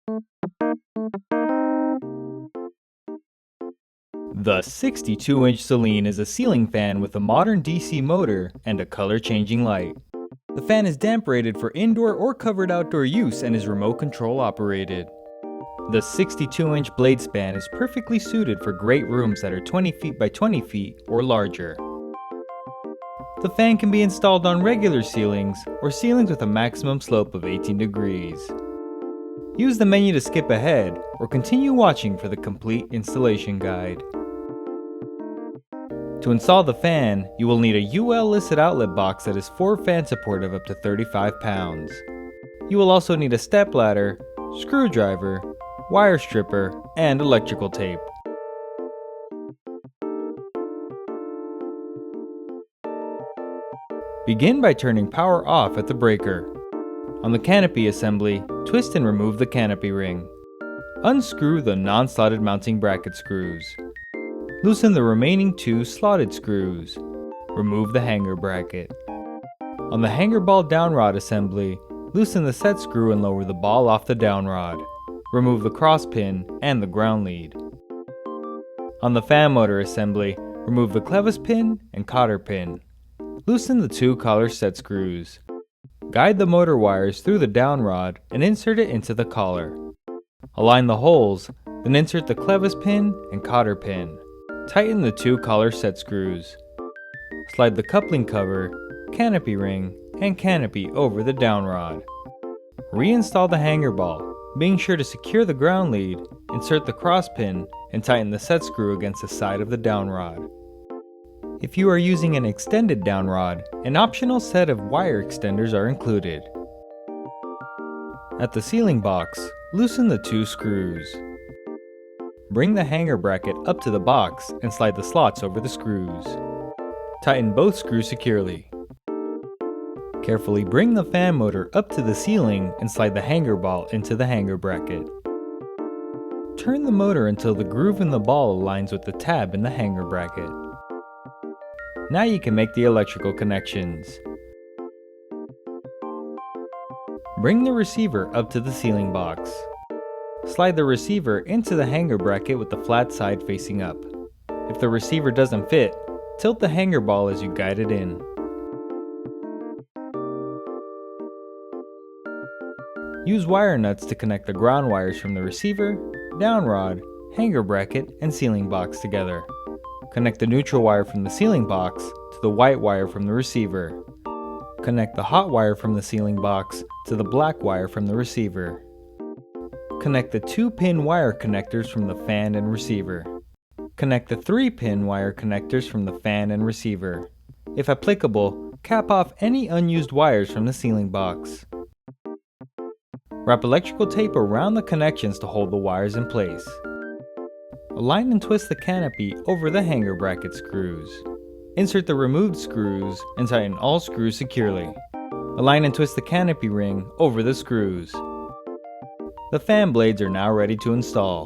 The 62-inch Celene is a ceiling fan with a modern DC motor and a color-changing light. The fan is damp rated for indoor or covered outdoor use and is remote control operated. The 62-inch blade span is perfectly suited for great rooms that are 20 feet by 20 feet or larger. The fan can be installed on regular ceilings or ceilings with a maximum slope of 18 degrees. Use the menu to skip ahead or continue watching for the complete installation guide. To install the fan, you will need a UL listed outlet box that is 4 fan support of up to 35 pounds. You will also need a stepladder, screwdriver, wire stripper, and electrical tape. Begin by turning power off at the breaker. On the canopy assembly, twist and remove the canopy ring. Unscrew the non-slotted mounting bracket screws. Loosen the remaining 2 slotted screws. Remove the hanger bracket. On the hanger ball down rod assembly, loosen the set screw and lower the ball off the down rod. Remove the cross pin and the ground lead. On the fan motor assembly, remove the clevis pin and cotter pin. Loosen the 2 collar set screws. Guide the motor wires through the down rod and insert it into the collar. Align the holes, then insert the clevis pin and cotter pin. Tighten the 2 collar set screws. Slide the coupling cover, canopy ring, and canopy over the down rod. Reinstall the hanger ball, being sure to secure the ground lead, insert the cross pin, and tighten the set screw against the side of the down rod. If you are using an extended down rod, an optional set of wire extenders are included. At the ceiling box, loosen the 2 screws. Bring the hanger bracket up to the box and slide the slots over the screws. Tighten both screws securely. Carefully bring the fan motor up to the ceiling and slide the hanger ball into the hanger bracket. Turn the motor until the groove in the ball aligns with the tab in the hanger bracket. Now you can make the electrical connections. Bring the receiver up to the ceiling box. Slide the receiver into the hanger bracket with the flat side facing up. If the receiver doesn't fit, tilt the hanger ball as you guide it in. Use wire nuts to connect the ground wires from the receiver, down rod, hanger bracket, and ceiling box together. Connect the neutral wire from the ceiling box to the white wire from the receiver. Connect the hot wire from the ceiling box to the black wire from the receiver. Connect the 2-pin wire connectors from the fan and receiver. Connect the 3-pin wire connectors from the fan and receiver. If applicable, cap off any unused wires from the ceiling box. Wrap electrical tape around the connections to hold the wires in place. Align and twist the canopy over the hanger bracket screws. Insert the removed screws and tighten all screws securely. Align and twist the canopy ring over the screws. The fan blades are now ready to install.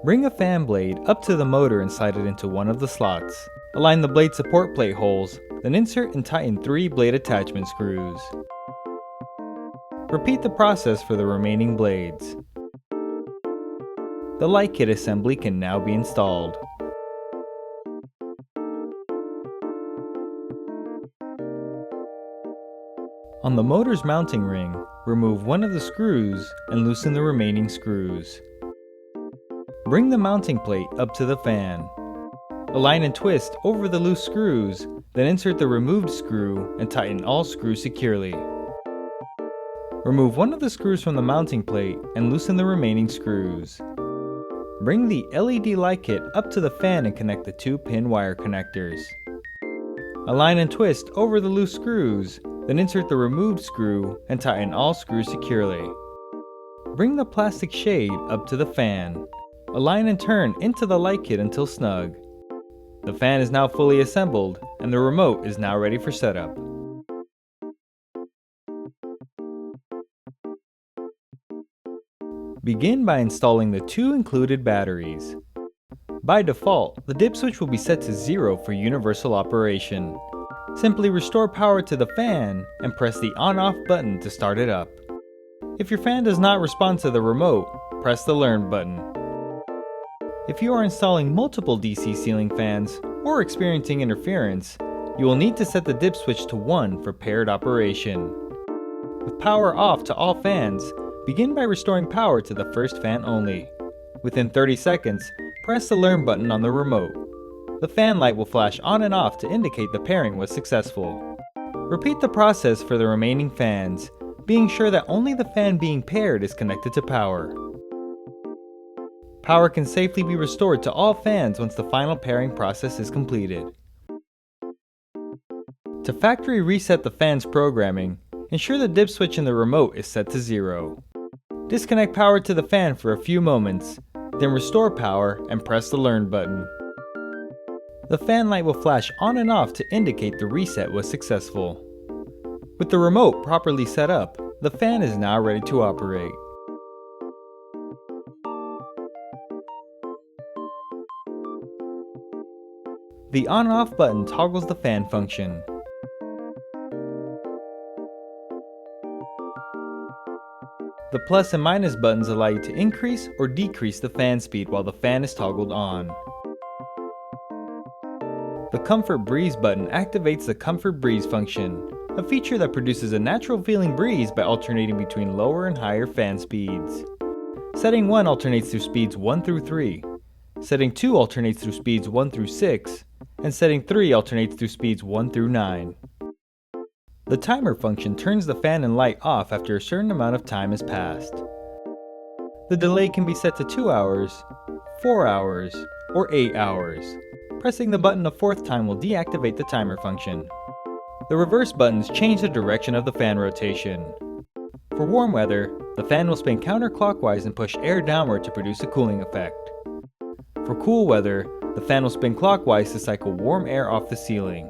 Bring a fan blade up to the motor and slide it into one of the slots. Align the blade support plate holes, then insert and tighten 3 blade attachment screws. Repeat the process for the remaining blades. The light kit assembly can now be installed. On the motor's mounting ring, remove one of the screws and loosen the remaining screws. Bring the mounting plate up to the fan. Align and twist over the loose screws, then insert the removed screw and tighten all screws securely. Remove one of the screws from the mounting plate and loosen the remaining screws. Bring the LED light kit up to the fan and connect the 2-pin wire connectors. Align and twist over the loose screws, then insert the removed screw and tighten all screws securely. Bring the plastic shade up to the fan. Align and turn into the light kit until snug. The fan is now fully assembled and the remote is now ready for setup. Begin by installing the 2 included batteries. By default, the dip switch will be set to 0 for universal operation. Simply restore power to the fan and press the on-off button to start it up. If your fan does not respond to the remote, press the Learn button. If you are installing multiple DC ceiling fans or experiencing interference, you will need to set the dip switch to 1 for paired operation. With power off to all fans, begin by restoring power to the first fan only. Within 30 seconds, press the Learn button on the remote. The fan light will flash on and off to indicate the pairing was successful. Repeat the process for the remaining fans, being sure that only the fan being paired is connected to power. Power can safely be restored to all fans once the final pairing process is completed. To factory reset the fan's programming, ensure the dip switch in the remote is set to 0. Disconnect power to the fan for a few moments, then restore power and press the Learn button. The fan light will flash on and off to indicate the reset was successful. With the remote properly set up, the fan is now ready to operate. The on-off button toggles the fan function. The plus and minus buttons allow you to increase or decrease the fan speed while the fan is toggled on. The Comfort Breeze button activates the Comfort Breeze function, a feature that produces a natural feeling breeze by alternating between lower and higher fan speeds. Setting 1 alternates through speeds 1 through 3, setting 2 alternates through speeds 1 through 6, and setting 3 alternates through speeds 1 through 9. The timer function turns the fan and light off after a certain amount of time has passed. The delay can be set to 2 hours, 4 hours, or 8 hours. Pressing the button a 4th time will deactivate the timer function. The reverse buttons change the direction of the fan rotation. For warm weather, the fan will spin counterclockwise and push air downward to produce a cooling effect. For cool weather, the fan will spin clockwise to cycle warm air off the ceiling.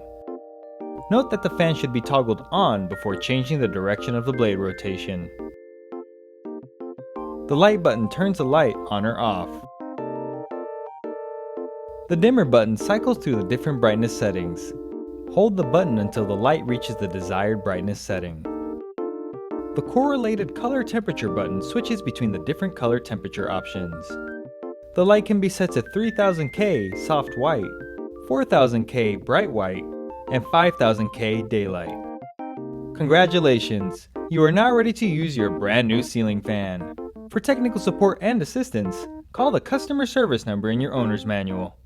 Note that the fan should be toggled on before changing the direction of the blade rotation. The light button turns the light on or off. The dimmer button cycles through the different brightness settings. Hold the button until the light reaches the desired brightness setting. The correlated color temperature button switches between the different color temperature options. The light can be set to 3000K soft white, 4000K bright white, and 5000K daylight. Congratulations! You are now ready to use your brand new ceiling fan. For technical support and assistance, call the customer service number in your owner's manual.